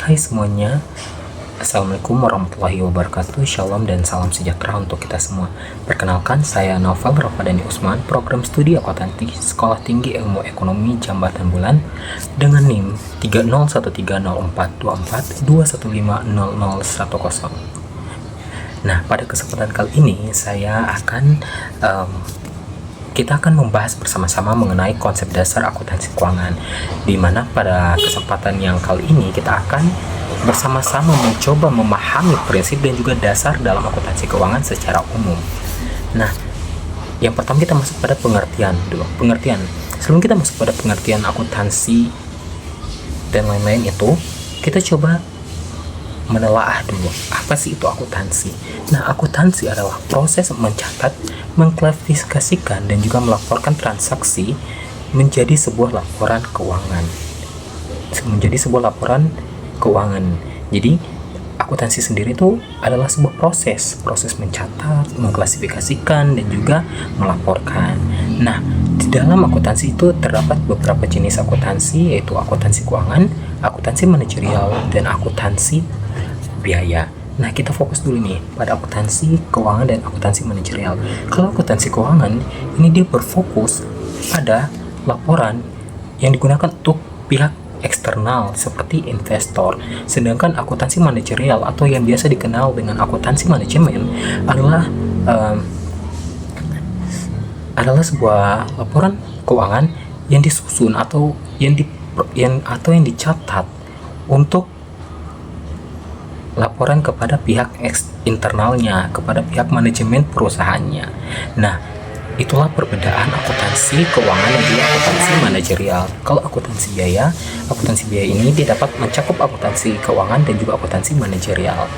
Hai semuanya, Assalamualaikum warahmatullahi wabarakatuh. Shalom dan salam sejahtera untuk kita semua. Perkenalkan, saya Novel Rafadhani Usman, program studi akuntansi Sekolah Tinggi Ilmu Ekonomi Jambatan Bulan dengan NIM 301304421500010. Nah, pada kesempatan kali ini kita akan membahas bersama-sama mengenai konsep dasar akuntansi keuangan, di mana pada kesempatan yang kali ini kita akan bersama-sama mencoba memahami prinsip dan juga dasar dalam akuntansi keuangan secara umum. Nah, yang pertama kita masuk pada pengertian dulu. Sebelum kita masuk pada pengertian akuntansi dan lain-lain itu, kita coba menelaah dulu apa sih itu akuntansi. Nah, akuntansi adalah proses mencatat, mengklasifikasikan dan juga melaporkan transaksi menjadi sebuah laporan keuangan. Jadi akuntansi sendiri itu adalah sebuah proses mencatat, mengklasifikasikan dan juga melaporkan. Nah, di dalam akuntansi itu terdapat beberapa jenis akuntansi, yaitu akuntansi keuangan, akuntansi manajerial, dan akuntansi biaya. Nah, kita fokus dulu nih pada akuntansi keuangan dan akuntansi manajerial. Kalau akuntansi keuangan ini dia berfokus pada laporan yang digunakan untuk pihak eksternal seperti investor. Sedangkan akuntansi manajerial atau yang biasa dikenal dengan akuntansi manajemen adalah sebuah laporan keuangan yang disusun atau yang dicatat untuk laporan kepada pihak internalnya, kepada pihak manajemen perusahaannya. Nah, itulah perbedaan akuntansi keuangan dan juga akuntansi manajerial. Kalau akuntansi biaya ini dia dapat mencakup akuntansi keuangan dan juga akuntansi manajerial.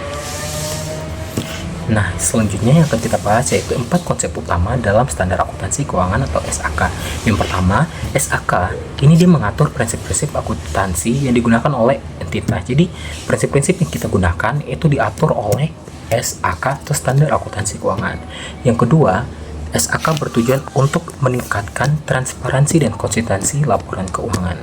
Nah, selanjutnya yang akan kita bahas yaitu 4 konsep utama dalam standar akuntansi keuangan atau SAK. Yang pertama, SAK ini dia mengatur prinsip-prinsip akuntansi yang digunakan oleh entitas. Jadi, prinsip-prinsip yang kita gunakan itu diatur oleh SAK atau standar akuntansi keuangan. Yang kedua, SAK bertujuan untuk meningkatkan transparansi dan konsistensi laporan keuangan.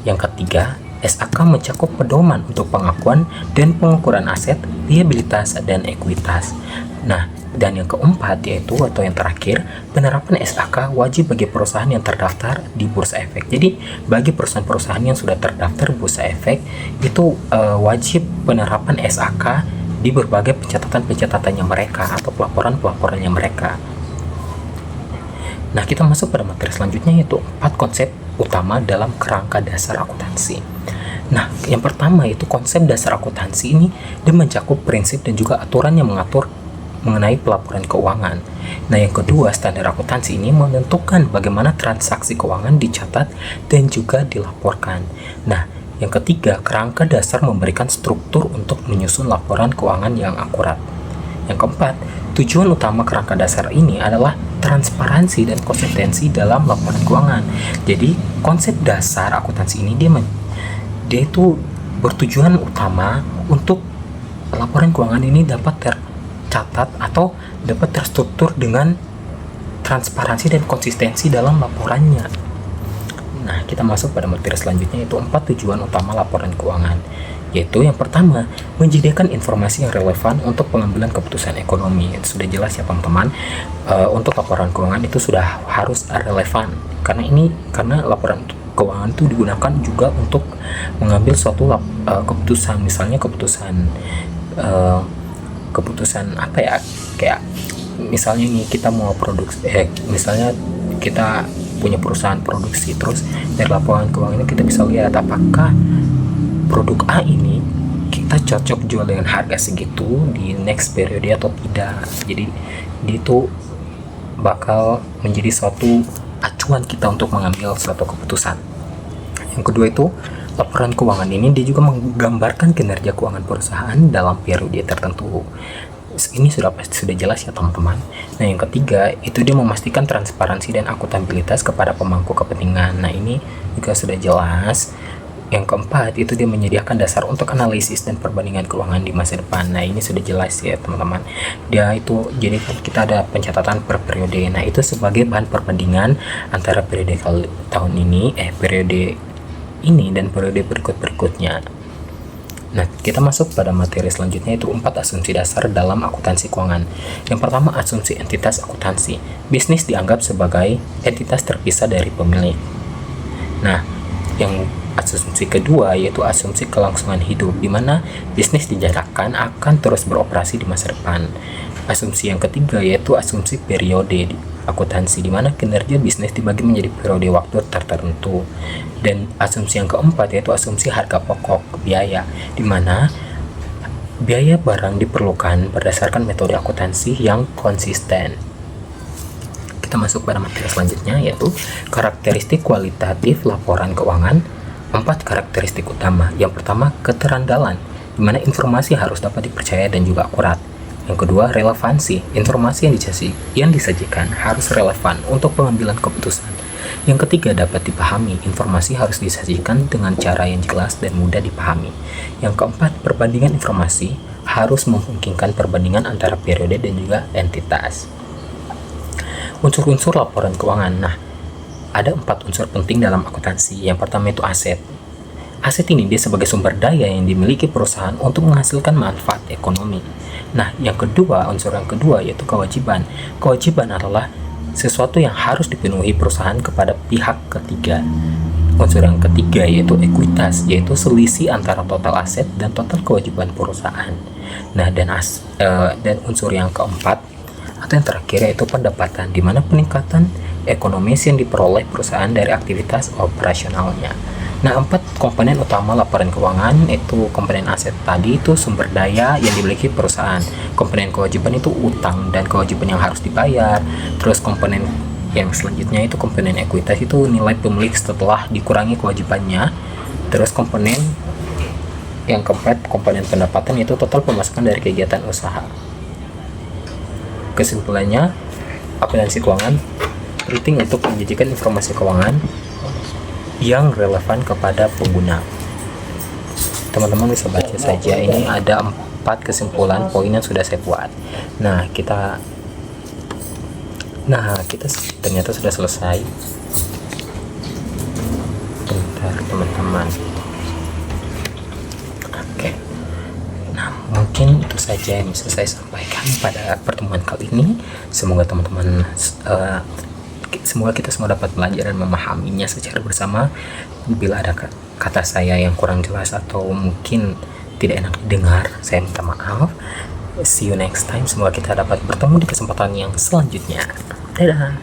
Yang ketiga, SAK mencakup pedoman untuk pengakuan dan pengukuran aset, liabilitas, dan ekuitas. Nah, dan yang keempat yaitu atau yang terakhir, penerapan SAK wajib bagi perusahaan yang terdaftar di Bursa Efek. Jadi, bagi perusahaan-perusahaan yang sudah terdaftar Bursa Efek itu wajib penerapan SAK di berbagai pencatatan-pencatatannya mereka atau pelaporan-pelaporannya mereka. Nah, kita masuk pada materi selanjutnya yaitu 4 konsep utama dalam kerangka dasar akuntansi. Nah, yang pertama itu konsep dasar akuntansi ini dia mencakup prinsip dan juga aturan yang mengatur mengenai pelaporan keuangan. Nah, yang kedua, standar akuntansi ini menentukan bagaimana transaksi keuangan dicatat dan juga dilaporkan. Nah, yang ketiga, kerangka dasar memberikan struktur untuk menyusun laporan keuangan yang akurat. Yang keempat, tujuan utama kerangka dasar ini adalah transparansi dan konsistensi dalam laporan keuangan. Jadi, konsep dasar akuntansi ini dia itu bertujuan utama untuk laporan keuangan ini dapat tercatat atau dapat terstruktur dengan transparansi dan konsistensi dalam laporannya. Nah, kita masuk pada materi selanjutnya yaitu 4 tujuan utama laporan keuangan. Yaitu yang pertama, menyediakan informasi yang relevan untuk pengambilan keputusan ekonomi. Sudah jelas ya teman-teman, untuk laporan keuangan itu sudah harus relevan. Karena laporan keuangan itu digunakan juga untuk mengambil suatu keputusan, misalnya keputusan apa ya, kayak misalnya nih kita mau produksi, misalnya kita punya perusahaan produksi, terus dari laporan keuangan ini kita bisa lihat apakah produk A ini kita cocok jual dengan harga segitu di next periode atau tidak. Jadi itu bakal menjadi suatu acuan kita untuk mengambil suatu keputusan. Yang kedua itu laporan keuangan ini dia juga menggambarkan kinerja keuangan perusahaan dalam periode tertentu. Ini sudah jelas ya teman-teman. Nah, yang ketiga itu dia memastikan transparansi dan akuntabilitas kepada pemangku kepentingan. Nah, ini juga sudah jelas. Yang keempat itu dia menyediakan dasar untuk analisis dan perbandingan keuangan di masa depan. Nah, ini sudah jelas ya teman-teman. Dia itu jadi kita ada pencatatan per periode. Nah, itu sebagai bahan perbandingan antara periode periode ini dan periode berikutnya. Nah, kita masuk pada materi selanjutnya, itu 4 asumsi dasar dalam akuntansi keuangan. Yang pertama, asumsi entitas akuntansi. Bisnis dianggap sebagai entitas terpisah dari pemilik. Nah, yang asumsi kedua yaitu asumsi kelangsungan hidup, di mana bisnis dijarakkan akan terus beroperasi di masa depan. Asumsi yang ketiga yaitu asumsi periode akuntansi, di mana kinerja bisnis dibagi menjadi periode waktu tertentu. Dan asumsi yang keempat yaitu asumsi harga pokok biaya, di mana biaya barang diperlukan berdasarkan metode akuntansi yang konsisten. Kita masuk pada materi selanjutnya yaitu karakteristik kualitatif laporan keuangan. 4 karakteristik utama. Yang pertama, keterandalan, di mana informasi harus dapat dipercaya dan juga akurat. Yang kedua, relevansi, informasi yang disajikan harus relevan untuk pengambilan keputusan. Yang ketiga, dapat dipahami, informasi harus disajikan dengan cara yang jelas dan mudah dipahami. Yang keempat, perbandingan informasi harus memungkinkan perbandingan antara periode dan juga entitas. Unsur-unsur laporan keuangan. Nah, ada 4 unsur penting dalam akuntansi. Yang pertama itu aset. Aset ini dia sebagai sumber daya yang dimiliki perusahaan untuk menghasilkan manfaat ekonomi. Nah, yang kedua, unsur yang kedua yaitu kewajiban. Kewajiban adalah sesuatu yang harus dipenuhi perusahaan kepada pihak ketiga. Unsur yang ketiga yaitu ekuitas, yaitu selisih antara total aset dan total kewajiban perusahaan. Nah, dan unsur yang keempat atau yang terakhir yaitu pendapatan, di mana peningkatan ekonomis yang diperoleh perusahaan dari aktivitas operasionalnya. Nah, 4 komponen utama laporan keuangan itu komponen aset tadi itu sumber daya yang dimiliki perusahaan, komponen kewajiban itu utang dan kewajiban yang harus dibayar, terus komponen yang selanjutnya itu komponen ekuitas itu nilai pemilik setelah dikurangi kewajibannya, terus komponen yang keempat komponen pendapatan itu total pemasukan dari kegiatan usaha. Kesimpulannya, akuntansi keuangan penting untuk menyajikan informasi keuangan yang relevan kepada pengguna. Teman-teman bisa baca saja, ini ada 4 kesimpulan poin yang sudah saya buat. Nah, kita ternyata sudah selesai. Bentar teman-teman. Oke. Nah, mungkin itu saja yang bisa saya sampaikan pada pertemuan kali ini. Semoga teman-teman semoga kita semua dapat belajar dan memahaminya secara bersama. Bila ada kata saya yang kurang jelas atau mungkin tidak enak didengar, saya minta maaf. See you next time. Semoga kita dapat bertemu di kesempatan yang selanjutnya. Dadah.